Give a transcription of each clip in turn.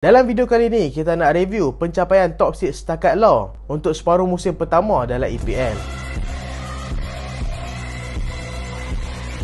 Dalam video kali ini, kita nak review pencapaian top 6 setakat lah untuk separuh musim pertama dalam EPL.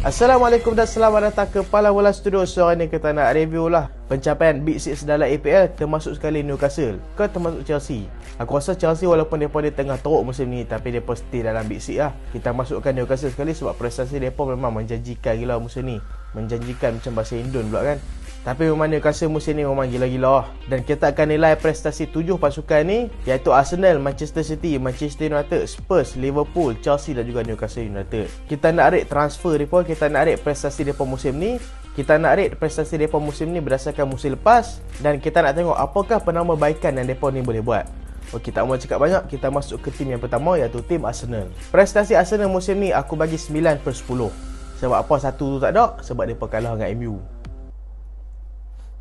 Assalamualaikum dan selamat datang ke Palawala Studio. So, hari ni kita nak review lah pencapaian Big 6 dalam EPL, termasuk sekali Newcastle ke termasuk Chelsea. Aku rasa Chelsea walaupun mereka tengah teruk musim ni, tapi mereka stay dalam Big 6 lah. Kita masukkan Newcastle sekali sebab prestasi mereka memang menjanjikan gila musim ni. Menjanjikan macam bahasa Indon pula kan. Tapi memang Newcastle musim ni memang gila-gila lah. Dan kita akan nilai prestasi 7 pasukan ni, iaitu Arsenal, Manchester City, Manchester United, Spurs, Liverpool, Chelsea dan juga Newcastle United. Kita nak rate transfer mereka, kita nak rate prestasi mereka musim ni, kita nak rate prestasi mereka musim ni berdasarkan musim lepas, dan kita nak tengok apakah penambahbaikan yang mereka ni boleh buat. Okey, tak mau cakap banyak, kita masuk ke tim yang pertama, iaitu tim Arsenal. Prestasi Arsenal musim ni aku bagi 9/10. Sebab apa satu tu tak ada? Sebab mereka kalah dengan MU.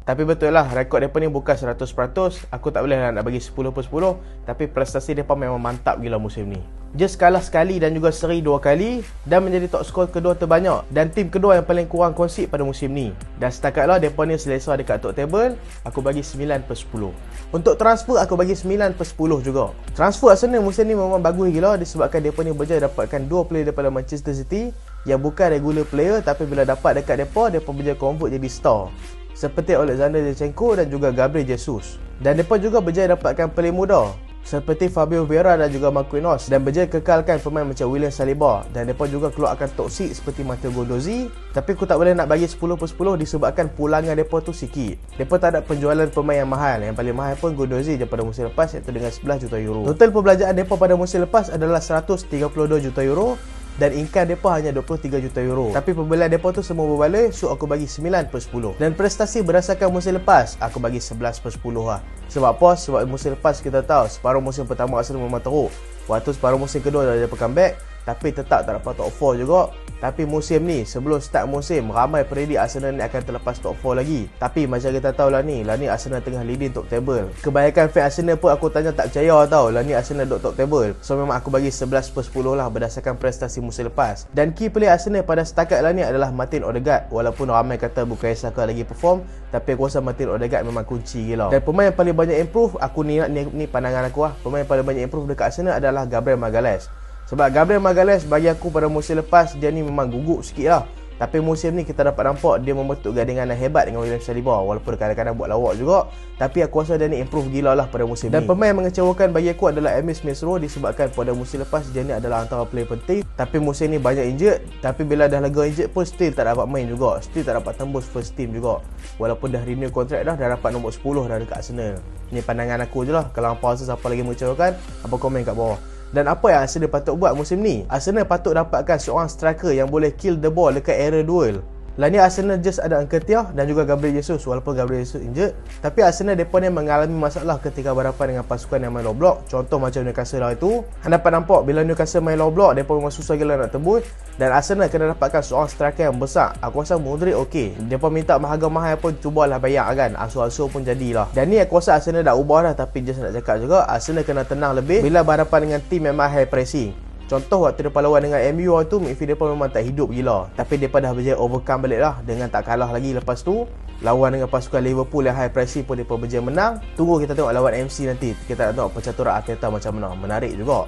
Tapi betul lah, rekod mereka ni bukan 100%. Aku tak boleh lah nak bagi 10/10. Tapi prestasi mereka memang mantap gila musim ni. Just kalah sekali dan juga seri 2 kali, dan menjadi top skor kedua terbanyak, dan tim kedua yang paling kurang concede pada musim ni. Dan setakat lah mereka ni selesa dekat top table. Aku bagi 9/10. Untuk transfer aku bagi 9/10 juga. Transfer Arsenal musim ni memang bagus gila, disebabkan mereka ni berjaya dapatkan 2 player daripada Manchester City yang bukan regular player, tapi bila dapat dekat mereka berjaya convert jadi star, seperti Alexander Zinchenko dan juga Gabriel Jesus. Dan mereka juga berjaya dapatkan player muda seperti Fabio Vieira dan juga Marquinhos, dan berjaya kekalkan pemain macam William Saliba. Dan mereka juga keluarkan toksik seperti Matteo Guendouzi. Tapi aku tak boleh nak bagi 10/10 disebabkan pulangan mereka tu sikit. Mereka tak ada penjualan pemain yang mahal. Yang paling mahal pun Guendouzi daripada musim lepas, iaitu dengan 11 juta euro. Total perbelanjaan mereka pada musim lepas adalah 132 juta euro. Dan income mereka hanya 23 juta euro. Tapi pembelian mereka tu semua berbalik. So aku bagi 9/10. Dan prestasi berdasarkan musim lepas, aku bagi 11/10 lah. Sebab apa? Sebab musim lepas kita tahu separuh musim pertama Arsenal memang teruk. Waktu separuh musim kedua dah ada comeback, tapi tetap tak dapat top 4 juga. Tapi musim ni, sebelum start musim, ramai predik Arsenal ni akan terlepas top 4 lagi. Tapi macam kita tahu lah ni Arsenal tengah leading top table. Kebanyakan fan Arsenal pun aku tanya tak percaya tau, Arsenal duduk top table. So memang aku bagi 11/10 lah berdasarkan prestasi musim lepas. Dan key player Arsenal pada setakat lah ni adalah Martin Odegaard. Walaupun ramai kata Bukayo Saka lagi perform, tapi aku rasa Martin Odegaard memang kunci gila. Dan pemain yang paling banyak improve, aku ni pandangan aku lah, pemain yang paling banyak improve dekat Arsenal adalah Gabriel Magalhaes. Sebab Gabriel Magalhaes bagi aku pada musim lepas dia ni memang gugup sikit lah. Tapi musim ni kita dapat nampak dia membentuk gandingan yang hebat dengan William Saliba. Walaupun kadang-kadang buat lawak juga, tapi aku rasa dia ni improve gila lah pada musim ni. Dan pemain yang mengecewakan bagi aku adalah Emil Smith Rowe, disebabkan pada musim lepas dia ni adalah antara player penting. Tapi musim ni banyak injured. Tapi bila dah lega injured pun still tak dapat main juga. Still tak dapat tembus first team juga. Walaupun dah renew kontrak dah dapat nombor 10 dah dekat Arsenal. Ni pandangan aku je lah. Kalau hampa rasa siapa lagi mengecewakan, apa komen kat bawah. Dan apa yang Arsenal patut buat musim ni? Arsenal patut dapatkan seorang striker yang boleh kill the ball dekat area duel. Lah ni Arsenal just ada Nketiah dan juga Gabriel Jesus. Walaupun Gabriel Jesus injured, tapi Arsenal mereka ni mengalami masalah ketika berhadapan dengan pasukan yang main low block. Contoh macam Newcastle lah itu. Anda dapat nampak bila Newcastle main low block, mereka memang susah gila nak tembus. Dan Arsenal kena dapatkan seorang striker yang besar. Aku rasa Modric okey. Mereka minta harga mahal pun cubalah bayar kan. Asu-asu pun jadilah. Dan ni aku rasa Arsenal dah ubah dah. Tapi just nak cakap juga, Arsenal kena tenang lebih bila berhadapan dengan tim yang high pressing. Contoh waktu mereka lawan dengan MU tu, midfield mereka memang tak hidup gila. Tapi mereka dah berjaya overcome balik lah dengan tak kalah lagi lepas tu. Lawan dengan pasukan Liverpool yang high pressing pun mereka berjaya menang. Tunggu kita tengok lawan MC nanti. Kita nak tengok pencaturan Arteta macam mana. Menarik juga.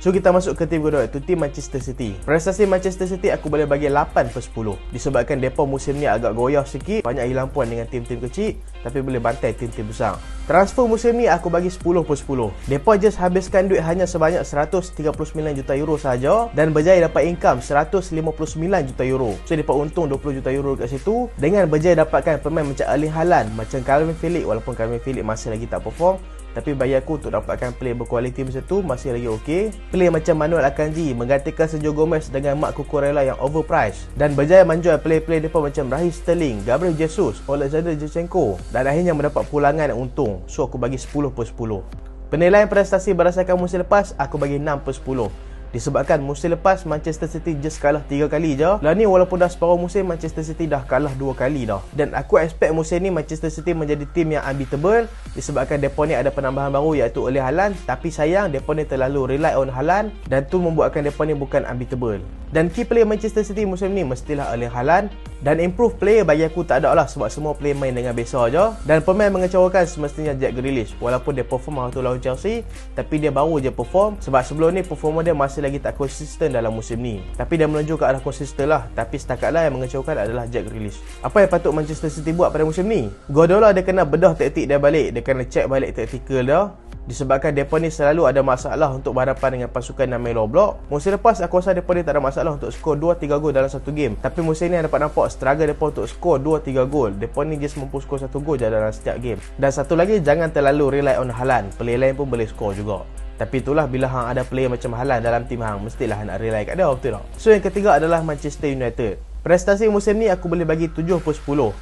So kita masuk ke tim kedua, iaitu tim Manchester City. Prestasi Manchester City aku boleh bagi 8/10. Disebabkan mereka musim ni agak goyah sikit, banyak hilang puan dengan tim-tim kecil, tapi boleh bantai tim-tim besar. Transfer musim ni aku bagi 10/10. Mereka just habiskan duit hanya sebanyak 139 juta euro saja, dan berjaya dapat income 159 juta euro. So mereka untung 20 juta euro kat situ, dengan berjaya dapatkan pemain macam Erling Haaland, macam Calvin Phillips. Walaupun Calvin Phillips masih lagi tak perform, tapi bagi aku untuk dapatkan player berkualiti macam tu masih lagi okey. Player macam Manuel Akanji menggantikan Sergio Gomez dengan Marc Cucurella yang overpriced, dan berjaya menjual player-player mereka macam Raheem Sterling, Gabriel Jesus, Alexander Zinchenko, dan akhirnya mendapat pulangan yang untung. So aku bagi 10/10. Penilaian prestasi berdasarkan musim lepas, aku bagi 6/10. Disebabkan musim lepas Manchester City just kalah 3 kali je. Lah ni walaupun dah separuh musim, Manchester City dah kalah 2 kali dah. Dan aku expect musim ni Manchester City menjadi tim yang unbeatable. disebabkan depa ni ada penambahan baru iaitu Erling Haaland, tapi sayang depa ni terlalu rely on Haaland dan tu membuatkan depa ni bukan unbeatable. Dan key player Manchester City musim ni mestilah Erling Haaland, dan improve player bagi aku tak ada lah sebab semua player main dengan biasa je. Dan pemain mengecewakan semestinya Jack Grealish, walaupun dia perform waktu lawan Chelsea tapi dia baru je perform sebab sebelum ni performa dia masih lagi tak konsisten dalam musim ni. Tapi dia menuju ke arah konsisten lah, tapi setakat lah yang mengecewakan adalah Jack Grealish. Apa yang patut Manchester City buat pada musim ni? Guardiola dia kena bedah taktik dia balik, dia kena check balik taktikal dia, disebabkan depa ni selalu ada masalah untuk berhadapan dengan pasukan yang main low block. Musim lepas aku rasa depa ni tak ada masalah untuk skor 2-3 gol dalam satu game, tapi musim ni dapat nampak struggle depa untuk skor 2-3 gol. Depa ni just mampu skor 1 gol je dalam setiap game. Dan satu lagi, jangan terlalu rely on Haaland, player lain pun boleh skor juga. Tapi itulah, bila hang ada player macam Haaland dalam tim hang, mestilah hang nak rely kat dia, betul tak? So yang ketiga adalah Manchester United. Prestasi musim ni aku boleh bagi 7/10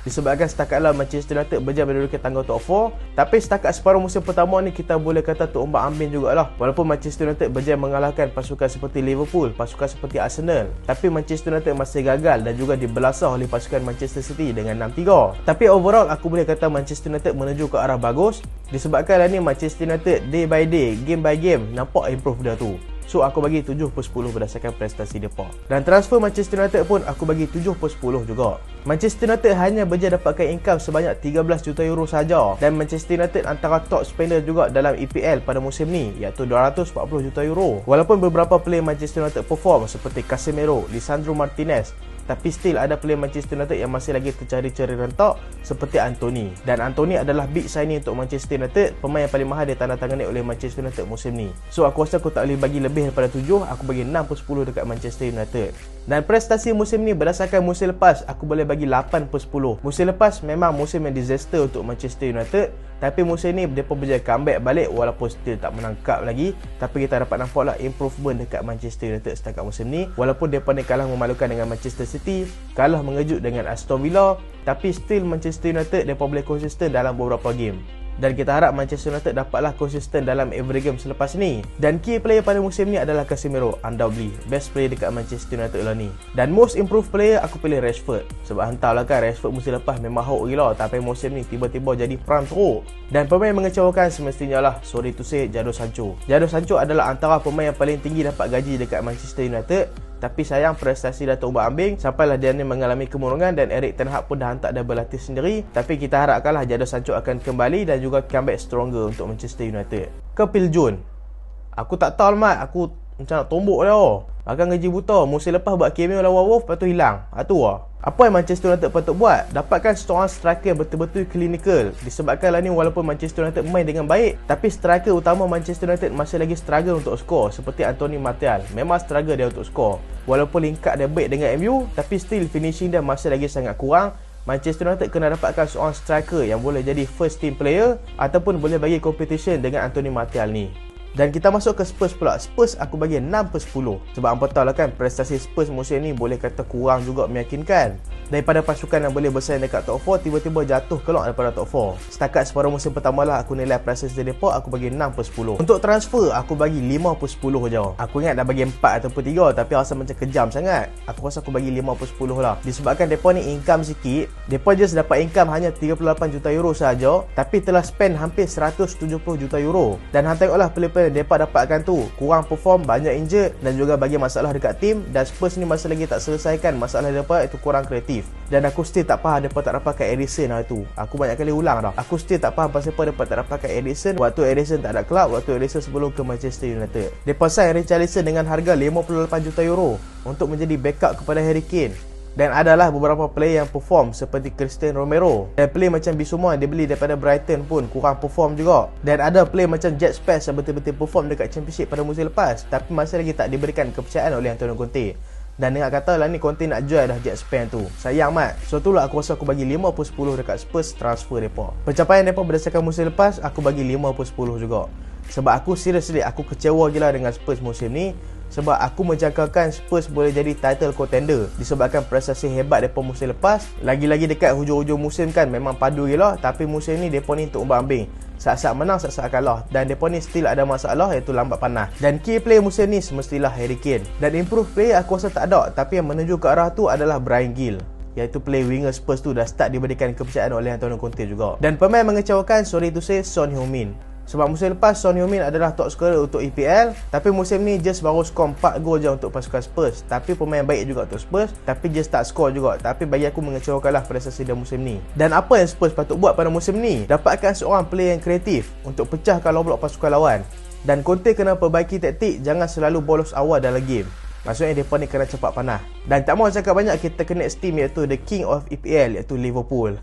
disebabkan setakatlah Manchester United berjaya menduduki tangga top 4. Tapi setakat separuh musim pertama ni kita boleh kata terombak-ambing jugalah. Walaupun Manchester United berjaya mengalahkan pasukan seperti Liverpool, pasukan seperti Arsenal, tapi Manchester United masih gagal dan juga dibelasah oleh pasukan Manchester City dengan 6-3. Tapi overall aku boleh kata Manchester United menuju ke arah bagus disebabkan lah ni Manchester United day by day, game by game nampak improve dia tu. So aku bagi 7/10 berdasarkan prestasi depa. Dan transfer Manchester United pun aku bagi 7/10 juga. Manchester United hanya berjaya dapatkan income sebanyak 13 juta euro saja, dan Manchester United antara top spender juga dalam EPL pada musim ni iaitu 240 juta euro. Walaupun beberapa player Manchester United perform seperti Casemiro, Lisandro Martinez, tapi still ada player Manchester United yang masih lagi tercari-cari rentak seperti Anthony. Dan Anthony adalah big signing untuk Manchester United, pemain yang paling mahal ditandatangani oleh Manchester United musim ni. So aku rasa aku tak boleh bagi lebih daripada 7, aku bagi 6/10 dekat Manchester United. Dan prestasi musim ni berdasarkan musim lepas aku boleh bagi 8/10. Musim lepas memang musim yang disaster untuk Manchester United, tapi musim ni mereka berjaya comeback balik walaupun still tak menang cup lagi. Tapi kita dapat nampaklah improvement dekat Manchester United setakat musim ni. Walaupun mereka ni kalah memalukan dengan Manchester City, kalah mengejut dengan Aston Villa, tapi still Manchester United mereka boleh konsisten dalam beberapa game. Dan kita harap Manchester United dapatlah konsisten dalam every game selepas ni. Dan key player pada musim ni adalah Casemiro, undoubtedly best player dekat Manchester United lah ni. Dan most improved player aku pilih Rashford. Sebab hantarlah kan, Rashford musim lepas memang hot gila, tapi musim ni tiba-tiba jadi prime teruk. Dan pemain mengecewakan semestinya lah, sorry to say, Jadon Sancho. Jadon Sancho adalah antara pemain yang paling tinggi dapat gaji dekat Manchester United, tapi sayang prestasi dah terombak-ambing sampailah dia ni mengalami kemurungan dan Erik ten Hag pun dah hantar dia berlatih sendiri. Tapi kita harapkanlah Jadon Sancho akan kembali dan juga comeback stronger untuk Manchester United. Ke Phil Jones, aku tak tahu mat, aku macam nak tombok dia. Akan gaji buta, musim lepas buat cameo lawan Wolves, lepas tu hilang. Itu lah. Apa yang Manchester United patut buat? Dapatkan seorang striker yang betul-betul clinical. Disebabkan lah ni walaupun Manchester United main dengan baik, tapi striker utama Manchester United masih lagi struggle untuk skor, seperti Anthony Martial. Memang struggle dia untuk skor. Walaupun link up dia baik dengan MU, tapi still finishing dia masih lagi sangat kurang. Manchester United kena dapatkan seorang striker yang boleh jadi first team player ataupun boleh bagi competition dengan Anthony Martial ni. Dan kita masuk ke Spurs pula. Spurs aku bagi 6/10. Sebab apa tahu lah kan, prestasi Spurs musim ni boleh kata kurang juga meyakinkan. Daripada pasukan yang boleh bersaing dekat top 4, tiba-tiba jatuh keluar daripada top 4. Setakat separuh musim pertama lah aku nilai prestasi mereka, aku bagi 6/10. Untuk transfer aku bagi 5/10 je. Aku ingat dah bagi 4 ataupun 3, tapi rasa macam kejam sangat. Aku rasa aku bagi 5/10 lah. Disebabkan mereka ni income sikit, mereka just dapat income hanya 38 juta euro saja, tapi telah spend hampir 170 juta euro. Dan hang tengoklah player mereka dapatkan tu kurang perform, banyak injured dan juga bagi masalah dekat tim. Dan Spurs ni masih lagi tak selesaikan masalah mereka, itu kurang kreatif. Dan aku still tak faham mereka tak dapatkan Eriksen lah tu. Aku banyak kali ulang dah, aku still tak faham pasal mereka tak dapatkan Eriksen waktu Eriksen tak ada kelab, waktu Eriksen sebelum ke Manchester United. Mereka sign Richarlison dengan harga 58 juta euro untuk menjadi backup kepada Harry Kane. Dan adalah beberapa player yang perform seperti Cristiano Romero. Dan player macam Bissouma dia beli daripada Brighton pun kurang perform juga. Dan ada player macam Jet Spence yang betul-betul perform dekat Championship pada musim lepas, tapi masih lagi tak diberikan kepercayaan oleh Antonio Conte. Dan dengar kata lah ni Conte nak jual dah Jet Spence tu. Sayang mat. So tu lah aku rasa aku bagi 5/10 dekat Spurs transfer mereka. Pencapaian mereka berdasarkan musim lepas aku bagi 5/10 juga. Sebab aku seriously aku kecewa gila dengan Spurs musim ni. Sebab aku menjangkakan Spurs boleh jadi title contender disebabkan prestasi hebat mereka musim lepas. Lagi-lagi dekat hujung-hujung musim kan memang padu gila, tapi musim ni mereka ni terombak-ambing. Saat-saat menang, saat-saat kalah. Dan mereka ni still ada masalah iaitu lambat panas. Dan key player musim ni semestilah Harry Kane. Dan improve player aku rasa tak ada, tapi yang menuju ke arah tu adalah Bryan Gil. iaitu play winger Spurs tu dah start diberikan kepercayaan oleh Antonio Conte juga. Dan pemain mengecewakan, sorry to say, Son Heung-min. Sebab musim lepas Son Heung-min adalah top scorer untuk EPL, tapi musim ni just baru skor 4 gol je untuk pasukan Spurs. Tapi pemain baik juga untuk Spurs, tapi just tak skor juga. Tapi bagi aku mengecewakanlah prestasi dia musim ni. Dan apa yang Spurs patut buat pada musim ni? Dapatkan seorang player yang kreatif untuk pecahkan low block pasukan lawan. Dan Conte kena perbaiki taktik, jangan selalu bolos awal dalam game. Maksudnya mereka ni kena cepat panah. Dan tak mahu cakap banyak, kita kena steam iaitu the king of EPL, iaitu Liverpool.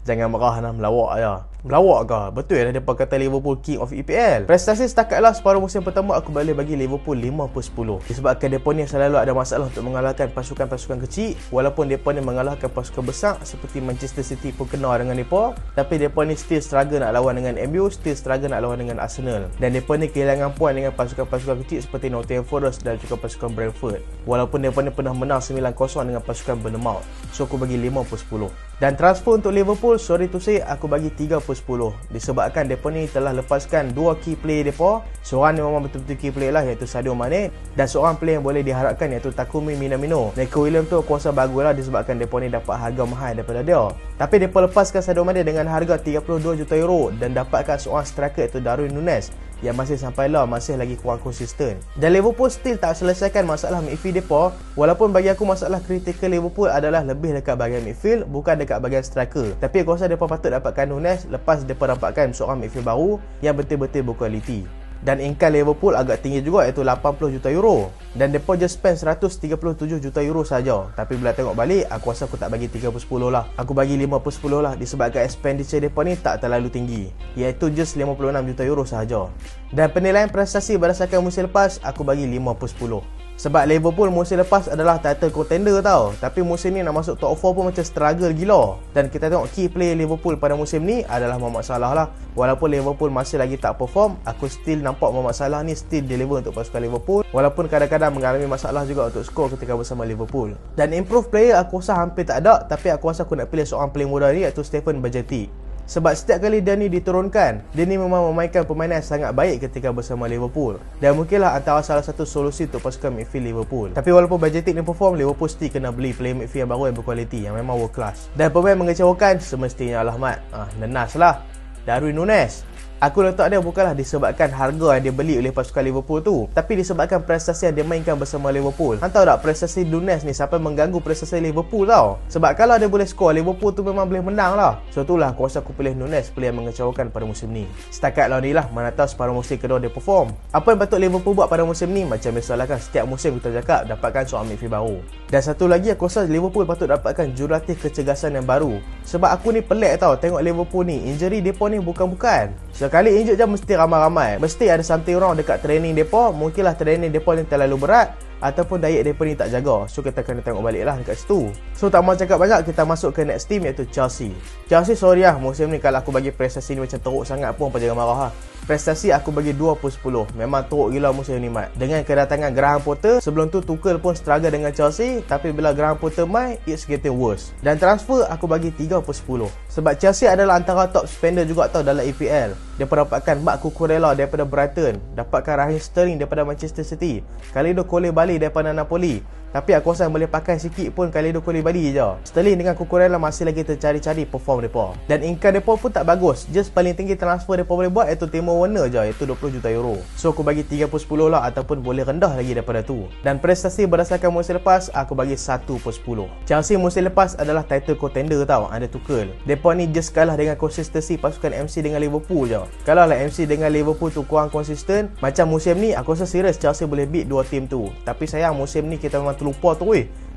Jangan marah nak melawak je. Melawak ke? Betul lah mereka kata Liverpool king of EPL. Prestasi setakatlah separuh musim pertama aku boleh bagi Liverpool 5/10. Disebabkan mereka ni selalu ada masalah untuk mengalahkan pasukan-pasukan kecil. Walaupun mereka ni mengalahkan pasukan besar seperti Manchester City pun kena dengan mereka, tapi mereka ni still struggle nak lawan dengan MU, still struggle nak lawan dengan Arsenal. Dan mereka ni kehilangan poin dengan pasukan-pasukan kecil seperti Nottingham Forest dan juga pasukan Brentford. Walaupun mereka ni pernah menang 9-0 dengan pasukan Bournemouth. So aku bagi 5/10. Dan transfer untuk Liverpool, sorry to say, aku bagi 3/10. Disebabkan mereka ni telah lepaskan 2 key player mereka. Seorang ni memang betul-betul key player lah, iaitu Sadio Mane. Dan seorang player yang boleh diharapkan iaitu Takumi Minamino. Nico Williams tu aku rasa bagus lah disebabkan mereka ni dapat harga mahal daripada dia. Tapi mereka lepaskan Sadio Mane dengan harga 32 juta euro. Dan dapatkan seorang striker iaitu Darwin Núñez, yang masih sampai lah masih lagi kurang konsisten. Dan Liverpool still tak selesaikan masalah midfield mereka. Walaupun bagi aku masalah kritikal Liverpool adalah lebih dekat bahagian midfield, bukan dekat bahagian striker. Tapi aku rasa mereka patut dapatkan Núñez lepas mereka dapatkan seorang midfield baru yang betul-betul berkualiti. Dan income Liverpool agak tinggi juga, iaitu 80 juta euro. Dan mereka just spend 137 juta euro saja. Tapi bila tengok balik, aku rasa aku tak bagi 3/10 lah. Aku bagi 5/10 lah, disebabkan expenditure mereka ni tak terlalu tinggi, iaitu just 56 juta euro sahaja. Dan penilaian prestasi berdasarkan musim lepas, aku bagi 5/10. Sebab Liverpool musim lepas adalah title contender tau. Tapi musim ni nak masuk top 4 pun macam struggle gila. Dan kita tengok key player Liverpool pada musim ni adalah Mohamed Salah lah. Walaupun Liverpool masih lagi tak perform, aku still nampak Mohamed Salah ni still deliver untuk pasukan Liverpool. Walaupun kadang-kadang mengalami masalah juga untuk skor ketika bersama Liverpool. Dan improve player aku rasa hampir tak ada. Tapi aku rasa aku nak pilih seorang player muda ni, iaitu Stephen Bajcetic. Sebab setiap kali dia ni diturunkan, dia ni memang memainkan permainan yang sangat baik ketika bersama Liverpool. Dan mungkinlah antara salah satu solusi untuk pasukan midfield Liverpool. Tapi walaupun Bajcetic ni perform, Liverpool still kena beli player midfield yang baru yang berkualiti, yang memang world class. Dan pemain mengecewakan, semestinya Mat. Nenas lah, Darwin Núñez. Aku letak dia bukanlah disebabkan harga yang dia beli oleh pasukan Liverpool tu, tapi disebabkan prestasi yang dia mainkan bersama Liverpool. Tahu tak prestasi Núñez ni sampai mengganggu prestasi Liverpool tau. Sebab kalau dia boleh skor, Liverpool tu memang boleh menang lah. So itulah aku rasa aku pilih Núñez, player yang mengecewakan pada musim ni. Setakat lah ni lah, mana tahu separuh musim kedua dia perform. Apa yang patut Liverpool buat pada musim ni? Macam biasalah kan, setiap musim kita cakap dapatkan seorang midfield baru. Dan satu lagi aku rasa Liverpool patut dapatkan jurulatih kecergasan yang baru. Sebab aku ni pelik tau tengok Liverpool ni, injury mereka ni bukan-bukan. Sekali injek je mesti ramai-ramai. Mesti ada something wrong dekat training mereka. Mungkinlah training mereka ni terlalu berat, ataupun diet mereka ni tak jaga. So kita kena tengok balik lah dekat situ. So tak mahu cakap banyak, kita masuk ke next team, iaitu Chelsea. Chelsea sorry lah, musim ni kalau aku bagi prestasi ni macam teruk sangat pun, apa jangan marah lah. Prestasi aku bagi 2/10. Memang teruk gila musim ni Mat. Dengan kedatangan Graham Potter, sebelum tu Tuchel pun struggle dengan Chelsea. Tapi bila Graham Potter main, it's getting worse. Dan transfer aku bagi 3/10. Sebab Chelsea adalah antara top spender juga tau dalam EPL. Dia dapatkan Marc Cucurella daripada Brighton, dapatkan Raheem Sterling daripada Manchester City, Kalidou Koulibaly daripada Napoli. Tapi aku rasa boleh pakai sikit pun Kalidou Koulibaly je. Sterling dengan Cucurella masih lagi tercari-cari perform mereka. Dan income mereka pun tak bagus. Just paling tinggi transfer mereka boleh buat iaitu Timo Werner je, iaitu 20 juta euro. So aku bagi 3/10 lah, ataupun boleh rendah lagi daripada tu. Dan prestasi berdasarkan musim lepas, aku bagi 1/10. Chelsea musim lepas adalah title contender tau, ada Tuchel. Mereka ni just kalah dengan konsistensi pasukan MC dengan Liverpool je. Kalau lah MC dengan Liverpool tu kurang konsisten, macam musim ni aku rasa serius Chelsea boleh beat dua tim tu. Tapi sayang musim ni kita memang terlupa tu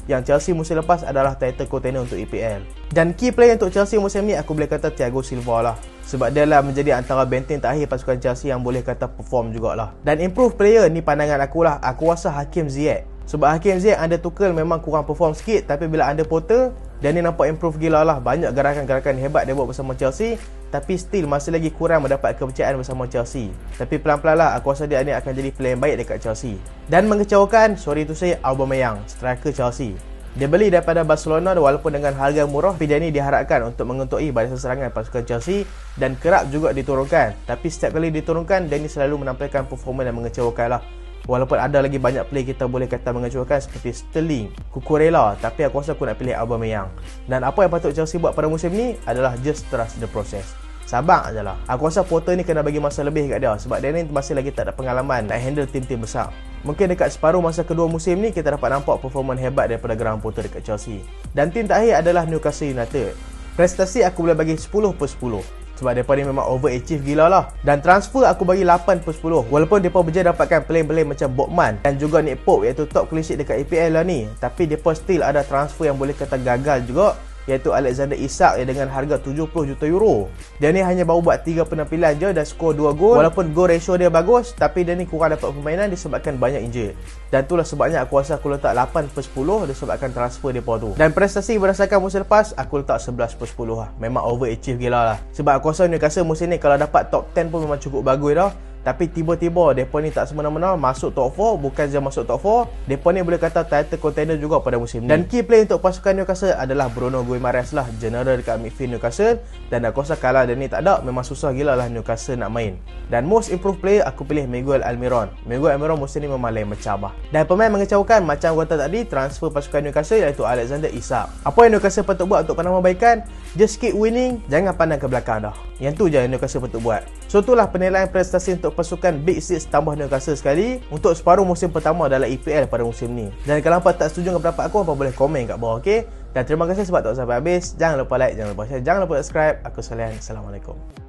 yang Chelsea musim lepas adalah title contender untuk EPL. Dan key player untuk Chelsea musim ni aku boleh kata Thiago Silva lah. Sebab dia lah menjadi antara benteng terakhir pasukan Chelsea yang boleh kata perform jugalah. Dan improve player ni pandangan aku lah, aku rasa Hakim Ziyech. Sebab Hakim Ziyech under Tuchel memang kurang perform sikit, tapi bila under Potter, dia ni nampak improve gila lah. Banyak gerakan-gerakan hebat dia buat bersama Chelsea, tapi still masih lagi kurang mendapat kepercayaan bersama Chelsea. Tapi pelan-pelan lah, aku rasa dia ni akan jadi player yang baik dekat Chelsea. Dan mengecewakan, sorry to say, Aubameyang, striker Chelsea. Dia beli daripada Barcelona walaupun dengan harga murah, tapi dia ni diharapkan untuk mengentuki barisan serangan pasukan Chelsea dan kerap juga diturunkan. Tapi setiap kali diturunkan, dia ni selalu menampilkan performa yang mengecewakan lah. Walaupun ada lagi banyak player kita boleh kata mengecualikan seperti Sterling, Cucurella, tapi aku rasa aku nak pilih Aubameyang. Dan apa yang patut Chelsea buat pada musim ni adalah just trust the process. Sabar je lah. Aku rasa Potter ni kena bagi masa lebih kat dia, sebab dia ni masih lagi tak ada pengalaman nak handle tim-tim besar. Mungkin dekat separuh masa kedua musim ni kita dapat nampak performan hebat daripada Graham Potter dekat Chelsea. Dan tim terakhir adalah Newcastle United. Prestasi aku boleh bagi 10/10. Sebab mereka ni memang overachieve gila lah. Dan transfer aku bagi 8/10. Walaupun mereka berjaya dapatkan player-player macam Botman dan juga Nick Pope, iaitu top clean sheet dekat EPL lah ni, tapi mereka still ada transfer yang boleh kata gagal juga, iaitu Alexander Isak yang dengan harga 70 juta euro. Dia ni hanya baru buat 3 penampilan je dan skor 2 gol. Walaupun goal ratio dia bagus, tapi dia ni kurang dapat permainan disebabkan banyak injured. Dan itulah sebabnya aku rasa aku letak 8/10 disebabkan transfer dia tu. Dan prestasi berdasarkan musim lepas, aku letak 11/10 lah. Memang overachieve gila lah. Sebab aku rasa Newcastle musim ni kalau dapat top 10 pun memang cukup bagus dah. Tapi tiba-tiba mereka ni tak semena-mena masuk top 4. Bukan je masuk top 4, mereka ni boleh kata title contender juga pada musim ni. Dan key player untuk pasukan Newcastle adalah Bruno Guimaraes lah, general dekat midfield Newcastle. Dan aku rasa kalau dia ni tak ada, memang susah gila lah Newcastle nak main. Dan most improved player aku pilih Miguel Almiron. Miguel Almiron musim ni memang lain macam lah. Dan pemain mengecewakan macam aku kata tadi, transfer pasukan Newcastle iaitu Alexander Isak. Apa yang Newcastle patut buat untuk penambahbaikan? Just keep winning, jangan pandang ke belakang dah. Yang tu je yang Newcastle patut buat. So itulah penilaian prestasi untuk pasukan Big Six tambah Newcastle sekali untuk separuh musim pertama dalam EPL pada musim ni. Dan kalau hampa tak setuju dengan pendapat aku, hampa boleh komen kat bawah, okey? Dan terima kasih sebab tak sampai habis. Jangan lupa like, jangan lupa share, jangan lupa subscribe. Aku Salian. Assalamualaikum.